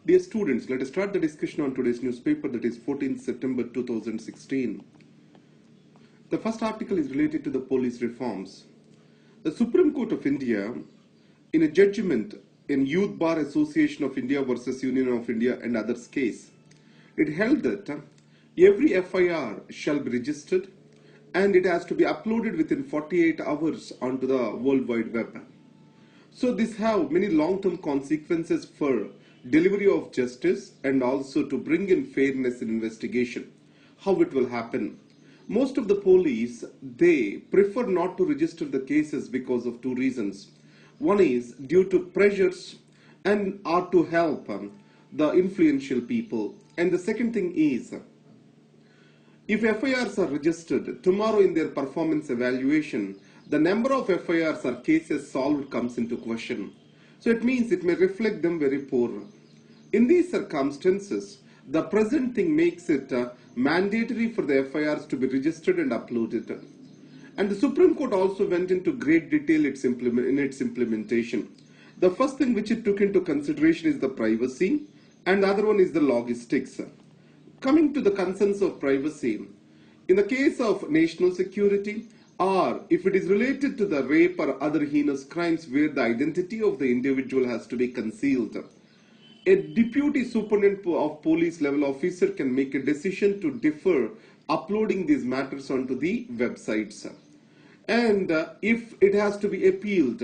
Dear students, let us start the discussion on today's newspaper, that is 14th September 2016. The first article is related to the police reforms. The Supreme Court of India, in a judgment in Youth Bar Association of India versus Union of India and others case, it held that every FIR shall be registered and it has to be uploaded within 48 hours onto the World Wide Web. So this have many long-term consequences for delivery of justice and also to bring in fairness in investigation. How it will happen? Most of the police, they prefer not to register the cases because of two reasons. One is due to pressures and are to help the influential people. And the second thing is, if FIRs are registered, tomorrow in their performance evaluation, the number of FIRs or cases solved comes into question. So it means it may reflect them very poor. In these circumstances, the present thing makes it mandatory for the FIRs to be registered and uploaded. And the Supreme Court also went into great detail in its implementation. The first thing which it took into consideration is the privacy, and the other one is the logistics. Coming to the concerns of privacy, in the case of national security, or if it is related to the rape or other heinous crimes where the identity of the individual has to be concealed, a deputy superintendent of police level officer can make a decision to defer uploading these matters onto the websites. And if it has to be appealed,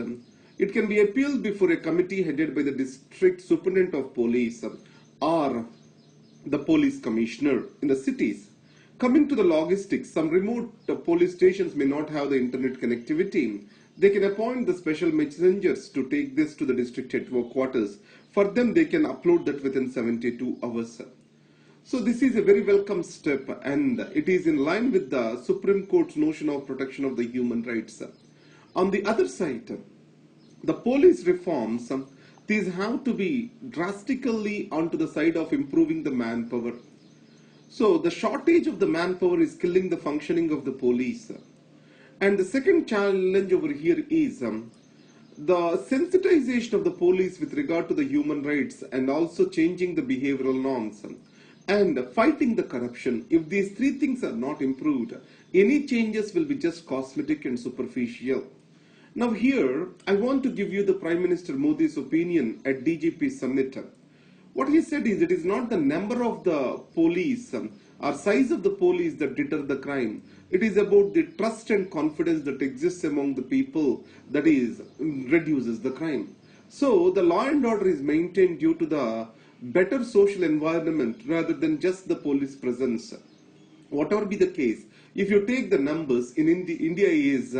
it can be appealed before a committee headed by the district superintendent of police or the police commissioner in the cities. Coming to the logistics, some remote police stations may not have the internet connectivity. They can appoint the special messengers to take this to the district headquarters. For them, they can upload that within 72 hours. So this is a very welcome step, and it is in line with the Supreme Court's notion of protection of the human rights. On the other side, the police reforms, these have to be drastically onto the side of improving the manpower. So the shortage of the manpower is killing the functioning of the police. And the second challenge over here is the sensitization of the police with regard to the human rights and also changing the behavioral norms and fighting the corruption. If these three things are not improved, any changes will be just cosmetic and superficial. Now here, I want to give you the Prime Minister Modi's opinion at DGP Summit. What he said is, it is not the number of the police or size of the police that deter the crime. It is about the trust and confidence that exists among the people that is reduces the crime. So the law and order is maintained due to the better social environment rather than just the police presence. Whatever be the case, if you take the numbers in India is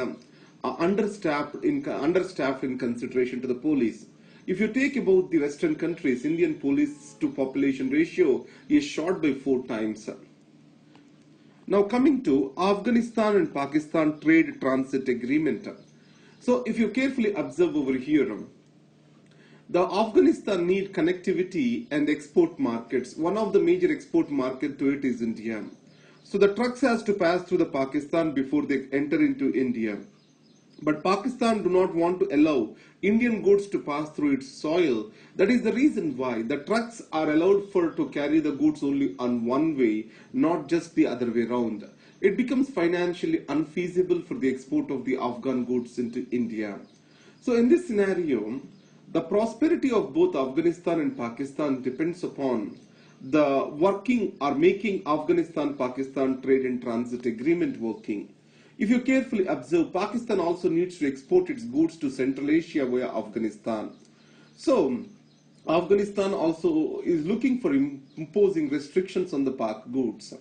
understaffed in consideration to the police. If you take about the Western countries, Indian police to population ratio is short by 4 times. Now coming to Afghanistan and Pakistan trade transit agreement. So if you carefully observe over here, the Afghanistan need connectivity and export markets. One of the major export market to it is India. So the trucks has to pass through the Pakistan before they enter into India. But Pakistan do not want to allow Indian goods to pass through its soil. That is the reason why the trucks are allowed to carry the goods only on one way, not just the other way around. It becomes financially unfeasible for the export of the Afghan goods into India. So in this scenario, the prosperity of both Afghanistan and Pakistan depends upon the working or making Afghanistan-Pakistan trade and transit agreement working. If you carefully observe, Pakistan also needs to export its goods to Central Asia via Afghanistan. So, Afghanistan also is looking for imposing restrictions on the Pak goods.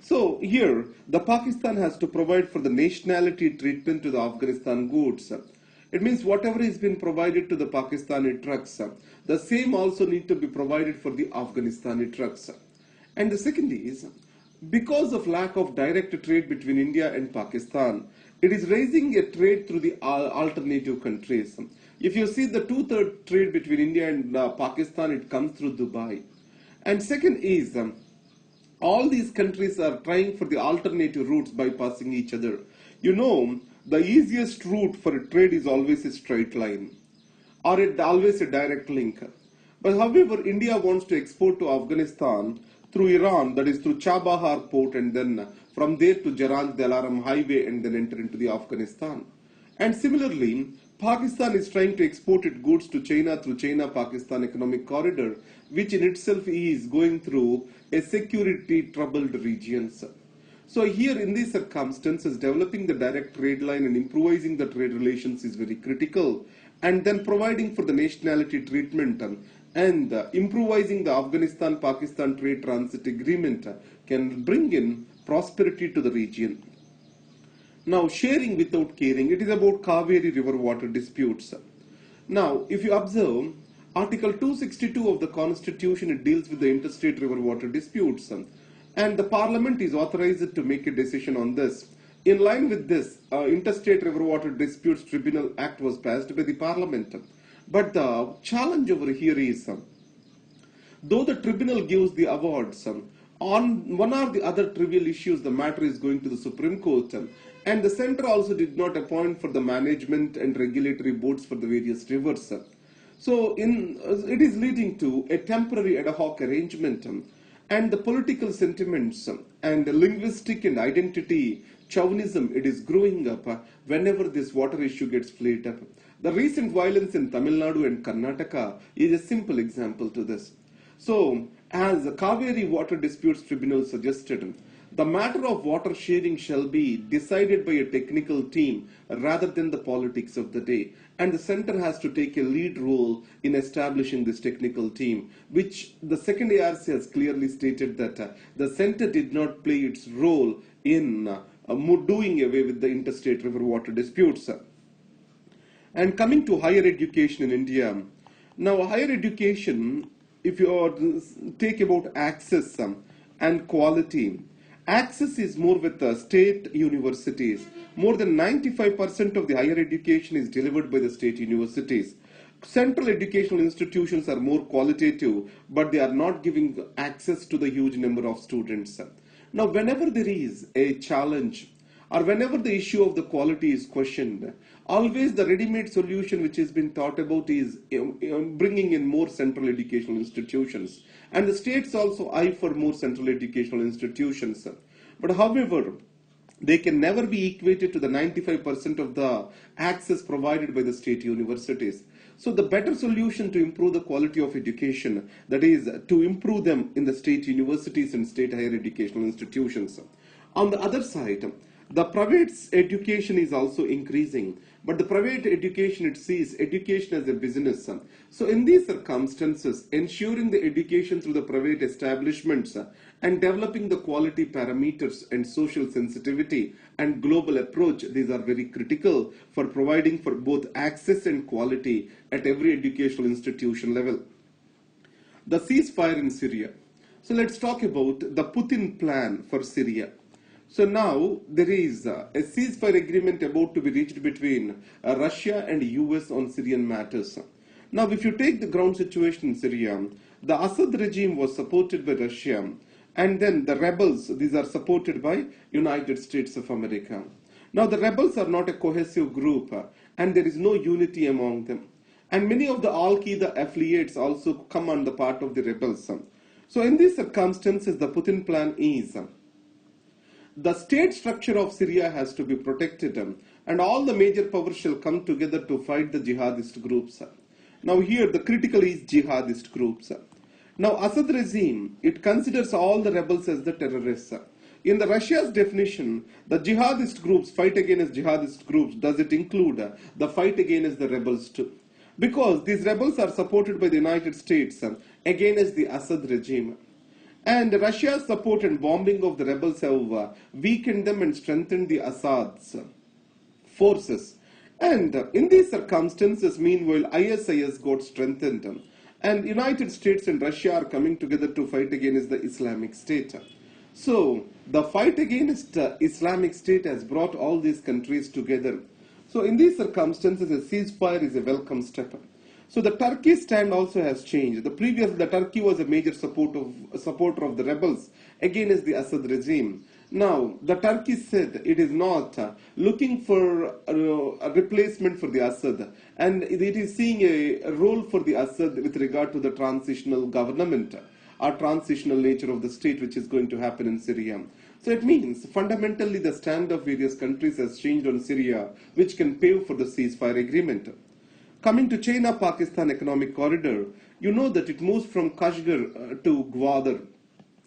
So, here, the Pakistan has to provide for the nationality treatment to the Afghanistan goods. It means whatever is been provided to the Pakistani trucks, the same also need to be provided for the Afghanistani trucks. And the second is, because of lack of direct trade between India and Pakistan, it is raising a trade through the alternative countries. If you see the 2/3 trade between India and Pakistan, it comes through Dubai. And second is, all these countries are trying for the alternative routes bypassing each other. You know, the easiest route for a trade is always a straight line, or always a direct link. But however, India wants to export to Afghanistan through Iran, that is through Chabahar port, and then from there to Jaranj Dalaram highway, and then enter into the Afghanistan. And similarly, Pakistan is trying to export its goods to China through China-Pakistan economic corridor, which in itself is going through a security troubled regions. So here in these circumstances, developing the direct trade line and improvising the trade relations is very critical, and then providing for the nationality treatment and improvising the Afghanistan-Pakistan trade transit agreement can bring in prosperity to the region. Now, sharing without caring, it is about Kaveri river water disputes. Now, if you observe, Article 262 of the Constitution, it deals with the interstate river water disputes, and the Parliament is authorized to make a decision on this. In line with this, Interstate River Water Disputes Tribunal Act was passed by the Parliament. But the challenge over here is, though the tribunal gives the awards, on one or the other trivial issues, the matter is going to the Supreme Court, and the centre also did not appoint for the management and regulatory boards for the various rivers. So it is leading to a temporary ad hoc arrangement, and the political sentiments and the linguistic and identity chauvinism, it is growing up whenever this water issue gets flared up. The recent violence in Tamil Nadu and Karnataka is a simple example to this. So, as the Kaveri Water Disputes Tribunal suggested, the matter of water sharing shall be decided by a technical team rather than the politics of the day. And the centre has to take a lead role in establishing this technical team, which the second ARC has clearly stated that the centre did not play its role in doing away with the interstate river water disputes. And coming to higher education in India, now higher education, if you take about access and quality, access is more with the state universities. More than 95% of the higher education is delivered by the state universities. Central educational institutions are more qualitative, but they are not giving access to the huge number of students. Now, whenever there is a challenge or whenever the issue of the quality is questioned, always the ready-made solution which has been thought about is bringing in more central educational institutions. And the states also eye for more central educational institutions. But however, they can never be equated to the 95% of the access provided by the state universities. So the better solution to improve the quality of education, that is to improve them in the state universities and state higher educational institutions. On the other side, the private education is also increasing, but the private education, it sees education as a business. So in these circumstances, ensuring the education through the private establishments and developing the quality parameters and social sensitivity and global approach, these are very critical for providing for both access and quality at every educational institution level. The ceasefire in Syria. So let's talk about the Putin plan for Syria. So now there is a ceasefire agreement about to be reached between Russia and US on Syrian matters. Now if you take the ground situation in Syria, the Assad regime was supported by Russia, and then the rebels, these are supported by United States of America. Now the rebels are not a cohesive group, and there is no unity among them. And many of the Al-Qaeda affiliates also come on the part of the rebels. So in these circumstances, the Putin plan is the state structure of Syria has to be protected, and all the major powers shall come together to fight the jihadist groups. Now here the critical is jihadist groups. Now Assad regime, it considers all the rebels as the terrorists. In the Russia's definition, the jihadist groups fight against jihadist groups. Does it include the fight against the rebels too? Because these rebels are supported by the United States against the Assad regime. And Russia's support and bombing of the rebels have weakened them and strengthened the Assad's forces. And in these circumstances, meanwhile, ISIS got strengthened. And United States and Russia are coming together to fight against the Islamic State. So the fight against Islamic State has brought all these countries together. So in these circumstances, a ceasefire is a welcome step. So the Turkey stand also has changed. The Turkey was a major supporter of the rebels against the Assad regime. Now, the Turkey said it is not looking for a replacement for the Assad, and it is seeing a role for the Assad with regard to the transitional government or transitional nature of the state which is going to happen in Syria. So it means fundamentally the stand of various countries has changed on Syria, which can pave for the ceasefire agreement. Coming to China-Pakistan economic corridor, you know that it moves from Kashmir to Gwadar.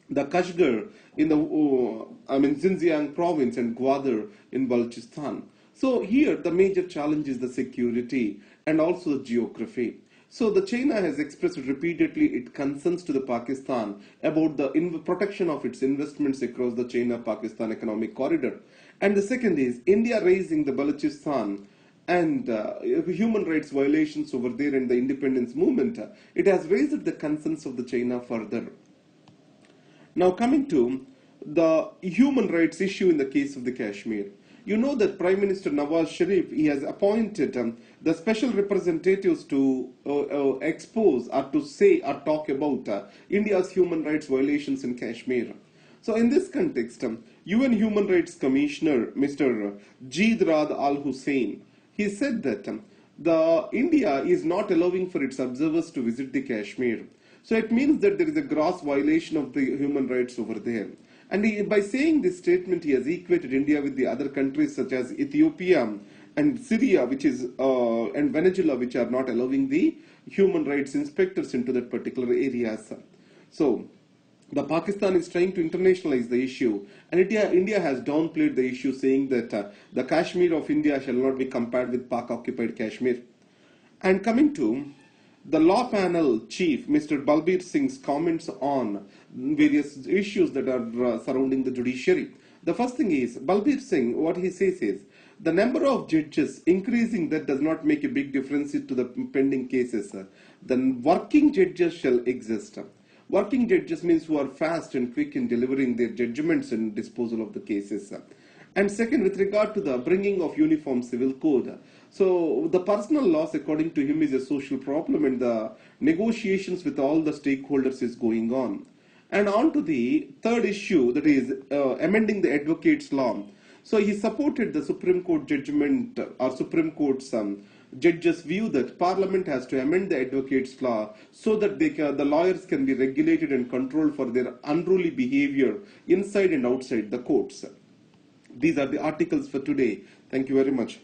The Kashmir in the Xinjiang province and Gwadar in Balochistan. So here the major challenge is the security and also the geography. So the China has expressed repeatedly its concerns to the Pakistan about the protection of its investments across the China-Pakistan economic corridor. And the second is India raising the Balochistan and human rights violations over there and the independence movement. It has raised the concerns of the China further. Now coming to the human rights issue in the case of the Kashmir. You know that Prime Minister Nawaz Sharif, he has appointed the special representatives to expose or to say or talk about India's human rights violations in Kashmir. So in this context, UN Human Rights Commissioner Mr. Jidrad Al-Hussein, he said that the India is not allowing for its observers to visit the Kashmir. So it means that there is a gross violation of the human rights over there. And by saying this statement, he has equated India with the other countries such as Ethiopia and Syria, and Venezuela, which are not allowing the human rights inspectors into that particular areas. So the Pakistan is trying to internationalize the issue, and India has downplayed the issue, saying that the Kashmir of India shall not be compared with Pak-occupied Kashmir. And coming to the law panel chief, Mr. Balbir Singh's comments on various issues that are surrounding the judiciary. The first thing is, Balbir Singh, what he says is, the number of judges increasing, that does not make a big difference to the pending cases. The working judges shall exist. Working judges means who are fast and quick in delivering their judgments and disposal of the cases. And second, with regard to the bringing of uniform civil code, so the personal loss, according to him, is a social problem, and the negotiations with all the stakeholders is going on. And on to the third issue, that is amending the advocates law. So he supported the Supreme Court judgment or Supreme Court's judges' view that Parliament has to amend the advocates law so that the lawyers can be regulated and controlled for their unruly behavior inside and outside the courts. These are the articles for today. Thank you very much.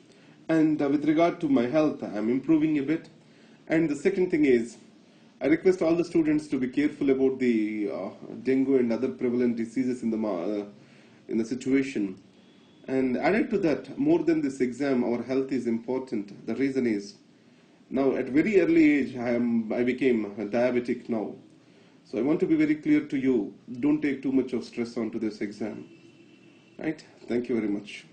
And with regard to my health, I am improving a bit. And the second thing is, I request all the students to be careful about the dengue and other prevalent diseases in the situation. And added to that, more than this exam, our health is important. The reason is, now at very early age, I became diabetic now. So I want to be very clear to you, don't take too much of stress onto this exam. Right? Thank you very much.